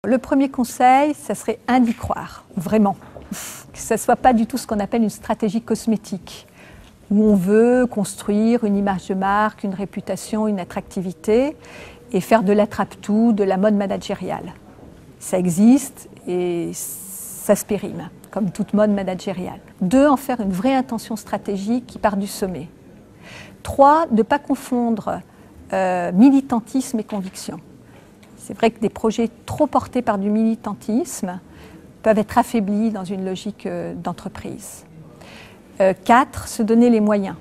Le premier conseil, ça serait d'y croire, vraiment. Que ce ne soit pas du tout ce qu'on appelle une stratégie cosmétique, où on veut construire une image de marque, une réputation, une attractivité, et faire de l'attrape-tout, de la mode managériale. Ça existe et ça se périme, comme toute mode managériale. 2, en faire une vraie intention stratégique qui part du sommet. 3, de ne pas confondre militantisme et conviction. C'est vrai que des projets trop portés par du militantisme peuvent être affaiblis dans une logique d'entreprise. 4, se donner les moyens.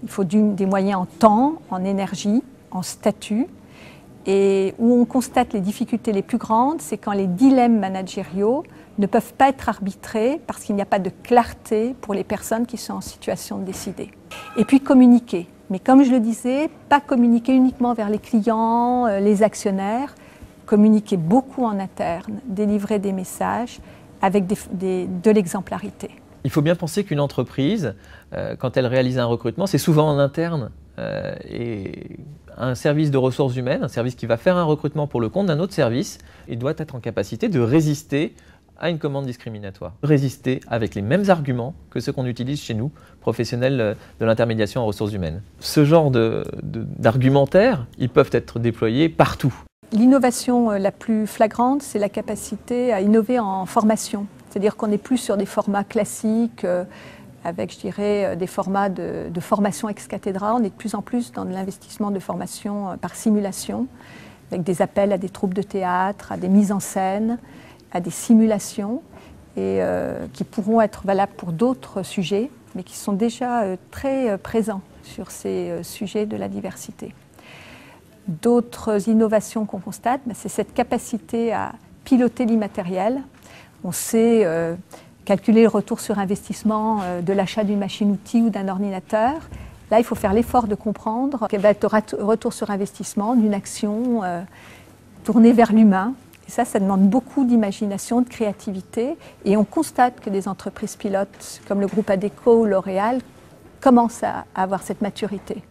Il faut des moyens en temps, en énergie, en statut. Et où on constate les difficultés les plus grandes, c'est quand les dilemmes managériaux ne peuvent pas être arbitrés parce qu'il n'y a pas de clarté pour les personnes qui sont en situation de décider. Et puis communiquer. Mais comme je le disais, pas communiquer uniquement vers les clients, les actionnaires, communiquer beaucoup en interne, délivrer des messages avec de l'exemplarité. Il faut bien penser qu'une entreprise, quand elle réalise un recrutement, c'est souvent en interne. Et un service de ressources humaines, un service qui va faire un recrutement pour le compte d'un autre service, il doit être en capacité de résister à une commande discriminatoire. Résister avec les mêmes arguments que ceux qu'on utilise chez nous, professionnels de l'intermédiation en ressources humaines. Ce genre d'argumentaire, ils peuvent être déployés partout. L'innovation la plus flagrante, c'est la capacité à innover en formation. C'est-à-dire qu'on n'est plus sur des formats classiques, avec, je dirais, des formats de formation ex cathedra. On est de plus en plus dans de l'investissement de formation par simulation, avec des appels à des troupes de théâtre, à des mises en scène, à des simulations, et qui pourront être valables pour d'autres sujets, mais qui sont déjà très présents sur ces sujets de la diversité. D'autres innovations qu'on constate, c'est cette capacité à piloter l'immatériel. On sait calculer le retour sur investissement de l'achat d'une machine-outil ou d'un ordinateur. Là, il faut faire l'effort de comprendre quel va être le retour sur investissement d'une action tournée vers l'humain. Et ça demande beaucoup d'imagination, de créativité. Et on constate que des entreprises pilotes comme le groupe Adecco ou L'Oréal commencent à avoir cette maturité.